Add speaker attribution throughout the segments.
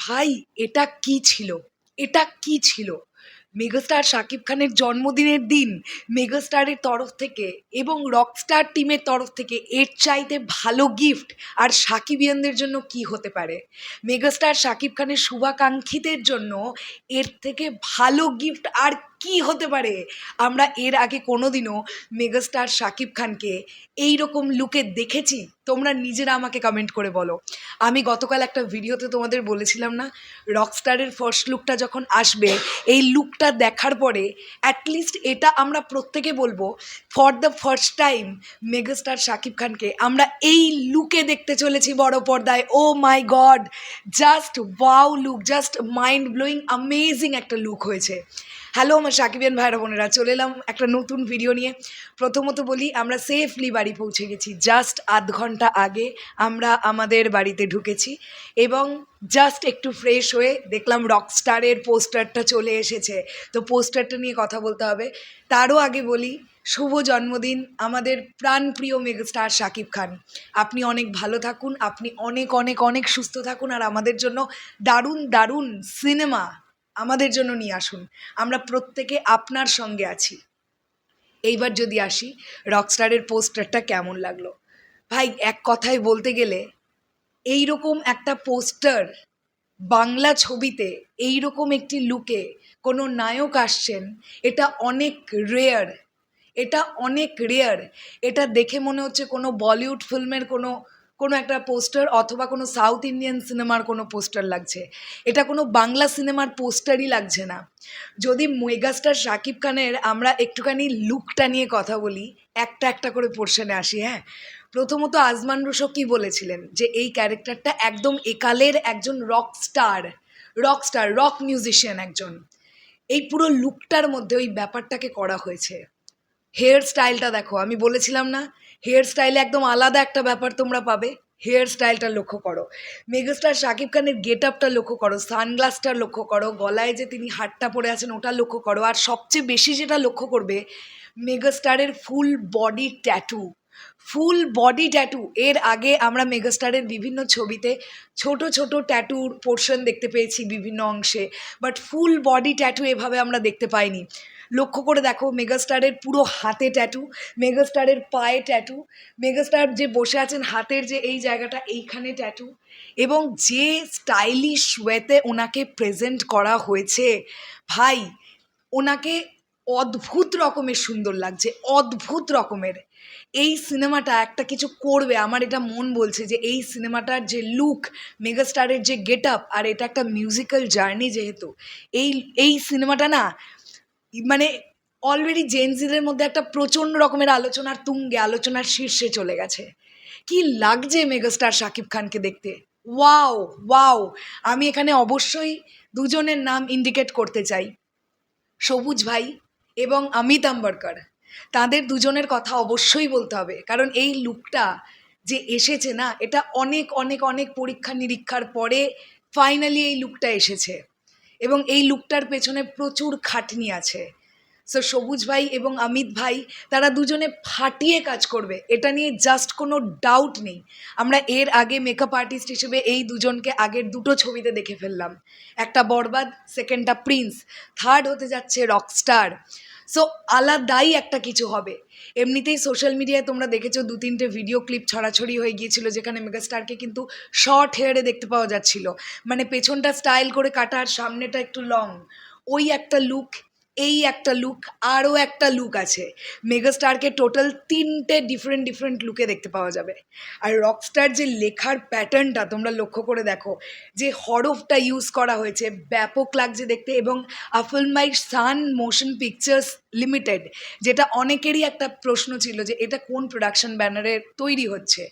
Speaker 1: ভাই এটা কি ছিল, এটা কি ছিল? মেগাস্টার শাকিব খানের জন্মদিনের দিন মেগাস্টারের তরফ থেকে এবং রকস্টার টিমের তরফ থেকে এর চাইতে ভালো গিফট আর সাকিবিয়ানদের জন্য কি হতে পারে? মেগাস্টার শাকিব খানের শুভাকাঙ্ক্ষীদের জন্য এর থেকে ভালো গিফট আর কি হতে পারে? আমরা এর আগে কোনোদিনও মেগাস্টার শাকিব খানকে এই রকম লুকে দেখেছি? তোমরা নিজেরা আমাকে কমেন্ট করে বলো। আমি গতকাল একটা ভিডিওতে তোমাদের বলেছিলাম না, রকস্টারের ফার্স্ট লুকটা যখন আসবে, এই লুকটা দেখার পরে অ্যাটলিস্ট এটা আমরা প্রত্যেকে বলবো, for the first time megastar Shakib খানকে আমরা এই লুকে দেখতে চলেছি বড় পর্দায়। Oh my god, just wow look, just mind blowing amazing একটা লুক হয়েছে। হ্যালো আমার সাকিবিয়ান ভাইরা বোনেরা, চলে এলাম একটা নতুন ভিডিও নিয়ে। প্রথমত বলি, আমরা সেফলি বাড়ি পৌঁছে গেছি। জাস্ট আধ ঘন্টা আগে আমরা আমাদের বাড়িতে ঢুকেছি এবং জাস্ট একটু ফ্রেশ হয়ে দেখলাম রকস্টারের পোস্টারটা চলে এসেছে। তো পোস্টারটা নিয়ে কথা বলতে হবে। তারও আগে বলি, শুভ জন্মদিন আমাদের প্রাণপ্রিয় মেগাস্টার শাকিব খান। আপনি অনেক ভালো থাকুন, আপনি অনেক অনেক অনেক সুস্থ থাকুন, আর আমাদের জন্য দারুণ দারুণ সিনেমা আমাদের জন্য নিয়ে আসুন। আমরা প্রত্যেকে আপনার সঙ্গে আছি। এইবার যদি আসি, রকস্টারের পোস্টারটা কেমন লাগলো? ভাই এক কথায় বলতে গেলে, এই রকম একটা পোস্টার বাংলা ছবিতে এই রকম একটি লুকে কোনো নায়ক আসছেন, এটা অনেক রেয়ার, এটা অনেক রেয়ার। এটা দেখে মনে হচ্ছে কোনো বলিউড ফিল্মের কোনো কোনো একটা পোস্টার অথবা কোনো সাউথ ইন্ডিয়ান সিনেমার কোনো পোস্টার লাগছে। এটা কোনো বাংলা সিনেমার পোস্টারই লাগছে না। যদি মেগাস্টার শাকিব খানের আমরা একটুখানি লুকটা নিয়ে কথা বলি, একটা একটা করে পোর্শনে আসি। হ্যাঁ, প্রথমত আজমান রুশো কী বলেছিলেন, যে এই ক্যারেক্টারটা একদম একালের একজন রকস্টার রক মিউজিশিয়ান একজন। এই পুরো লুকটার মধ্যে ওই ব্যাপারটাকে করা হয়েছে। হেয়ার স্টাইলটা দেখো, আমি বলেছিলাম না, হেয়ার স্টাইলে একদম আলাদা একটা ব্যাপার তোমরা পাবে। হেয়ার স্টাইলটা লক্ষ্য করো, মেগাস্টার শাকিব খানের গেট আপটা লক্ষ্য করো, সানগ্লাসটা লক্ষ্য করো, গলায় যে তিনি হারটা পরে আছেন ওটা লক্ষ্য করো, আর সবচেয়ে বেশি যেটা লক্ষ্য করবে, মেগাস্টারের full body tattoo. Full body tattoo. এর আগে আমরা মেগাস্টারের বিভিন্ন ছবিতে ছোট ছোট ট্যাটুর পোর্শন দেখতে পেয়েছি বিভিন্ন অংশে, বাট ফুল বডি ট্যাটু এভাবে আমরা দেখতে পাইনি। লক্ষ্য করে দেখো, মেগাস্টারের পুরো হাতে ট্যাটু, মেগাস্টারের পায়ে ট্যাটু, মেগাস্টার যে বসে আছেন হাতের যে এই জায়গাটা এইখানে ট্যাটু, এবং যে স্টাইলিশ ওয়েতে ওনাকে প্রেজেন্ট করা হয়েছে, ভাই ওনাকে অদ্ভুত রকমের সুন্দর লাগছে, অদ্ভুত রকমের। এই সিনেমাটা একটা কিছু করবে, আমার এটা মন বলছে যে এই সিনেমাটার যে লুক, মেগাস্টারের যে গেট আপ, আর এটা একটা মিউজিক্যাল জার্নি যেহেতু, এই এই সিনেমাটা না মানে অলরেডি জেনজিদের মধ্যে একটা প্রচণ্ড রকমের আলোচনার তুঙ্গে, আলোচনার শীর্ষে চলে গেছে। কি লাগছে মেগাস্টার শাকিব খানকে দেখতে, ওয়াও ওয়াও। আমি এখানে অবশ্যই দুজনের নাম ইন্ডিকেট করতে চাই, সবুজ ভাই এবং অমিত আম্বরকর। তাদের দুজনের কথা অবশ্যই বলতে হবে, কারণ এই লুকটা যে এসেছে না, এটা অনেক অনেক অনেক পরীক্ষা নিরীক্ষার পরে ফাইনালি এই লুকটা এসেছে, এবং এই লুকটার পেছনে প্রচুর খাটনি আছে। সো সবুজ ভাই এবং অমিত ভাই, তারা দুজনে ফাটিয়ে কাজ করবে, এটা নিয়ে জাস্ট কোনো ডাউট নেই। আমরা এর আগে মেকআপ আর্টিস্ট হিসেবে এই দুজনকে আগের দুটো ছবিতে দেখে ফেললাম, একটা বরবাদ, সেকেন্ডটা প্রিন্স, থার্ড হতে যাচ্ছে রকস্টার। সো আলাদাই একটা কিছু হবে। এমনিতেই সোশ্যাল মিডিয়ায় তোমরা দেখেছো 2-3টে ভিডিও ক্লিপ ছড়াছড়ি হয়ে গিয়েছিল, যেখানে মেগাস্টারকে কিন্তু শর্ট হেয়ারে দেখতে পাওয়া যাচ্ছিল, মানে পেছনটা স্টাইল করে কাটা আর সামনেটা একটু লং। ওই একটা লুক, এই একটা লুক, আরও একটা লুক আছে। মেগাস্টারকে টোটাল 3টে ডিফারেন্ট লুকে দেখতে পাওয়া যাবে। আর রকস্টার যে লেখার প্যাটার্নটা তোমরা লক্ষ্য করে দেখো, যে হরফটা ইউজ করা হয়েছে, ব্যাপক লাগছে দেখতে। এবং film by Sun Motion Pictures Limited, যেটা অনেকেরই একটা প্রশ্ন ছিল যে এটা কোন প্রোডাকশন ব্যানারে তৈরি হচ্ছে,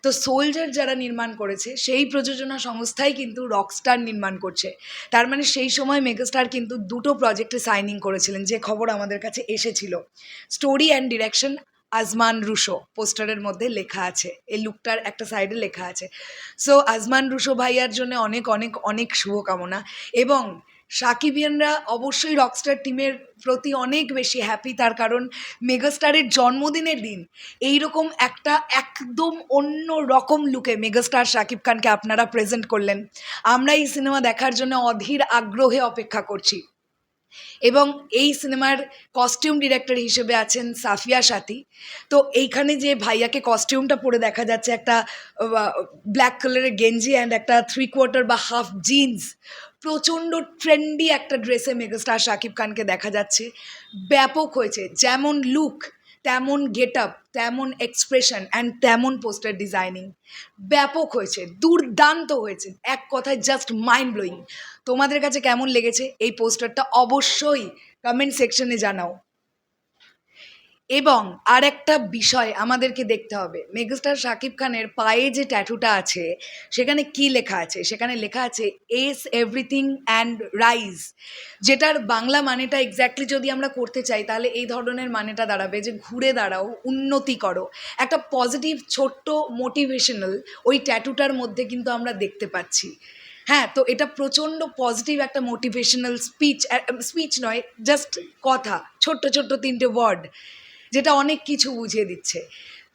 Speaker 1: তো সোলজার যারা নির্মাণ করেছে সেই প্রযোজনা সংস্থাই কিন্তু রকস্টার নির্মাণ করছে। তার মানে সেই সময় মেগাস্টার কিন্তু দুটো প্রজেক্টে সাইনিং করেছিলেন, যে খবর আমাদের কাছে এসেছিল। Story and direction Azman Rusho, পোস্টারের মধ্যে লেখা আছে, এই লুকটার একটা সাইডে লেখা আছে। সো আজমান রুশো ভাইয়ার জন্য অনেক অনেক অনেক শুভকামনা। এবং সাকিবিয়ানরা অবশ্যই রকস্টার টিমের প্রতি অনেক বেশি হ্যাপি, তার কারণ মেগাস্টারের জন্মদিনের দিন এইরকম একটা একদম অন্য রকম লুকে মেগাস্টার শাকিব খানকে আপনারা প্রেজেন্ট করলেন। আমরা এই সিনেমা দেখার জন্য অধীর আগ্রহে অপেক্ষা করছি। এবং এই সিনেমার কস্টিউম ডিরেক্টর হিসেবে আছেন সাফিয়া সাথী। তো এইখানে যে ভাইয়াকে কস্টিউমটা পরে দেখা যাচ্ছে, একটা ব্ল্যাক কালারের গেঞ্জি অ্যান্ড একটা 3/4 বা হাফ জিন্স, প্রচণ্ড ট্রেন্ডি একটা ড্রেসে মেগাস্টার শাকিব খানকে দেখা যাচ্ছে। ব্যাপক হয়েছে, যেমন লুক তেমন গেট আপ, তেমন এক্সপ্রেশন অ্যান্ড তেমন পোস্টার ডিজাইনিং। ব্যাপক হয়েছে, দুর্দান্ত হয়েছে, এক কথায় জাস্ট মাইন্ড ব্লোয়িং। তোমাদের কাছে কেমন লেগেছে এই পোস্টারটা অবশ্যই কমেন্ট সেকশনে জানাও। এবং আর একটা বিষয় আমাদেরকে দেখতে হবে, মেগাস্টার শাকিব খানের পায়ে যে ট্যাটুটা আছে সেখানে কি লেখা আছে? সেখানে লেখা আছে এস এভরিথিং অ্যান্ড রাইজ, যেটার বাংলা মানেটা এক্স্যাক্টলি যদি আমরা করতে চাই তাহলে এই ধরনের মানেটা দাঁড়াবে যে ঘুরে দাঁড়াও, উন্নতি করো। একটা পজিটিভ ছোট্ট মোটিভেশনাল ওই ট্যাটুটার মধ্যে কিন্তু আমরা দেখতে পাচ্ছি। হ্যাঁ, তো এটা প্রচণ্ড পজিটিভ একটা মোটিভেশনাল স্পিচ নয়, জাস্ট কথা, ছোট্ট ছোট্ট 3টে ওয়ার্ড, যেটা অনেক কিছু বুঝিয়ে দিচ্ছে।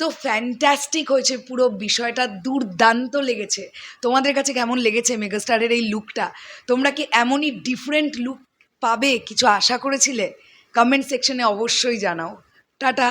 Speaker 1: তো ফ্যান্টাস্টিক হয়েছে পুরো বিষয়টা, দুর্দান্ত লেগেছে। তোমাদের কাছে কেমন লেগেছে মেগাস্টারের এই লুকটা? তোমরা কি এমনই ডিফারেন্ট লুক পাবে কিছু আশা করেছিলে? কমেন্ট সেকশনে অবশ্যই জানাও। টাটা।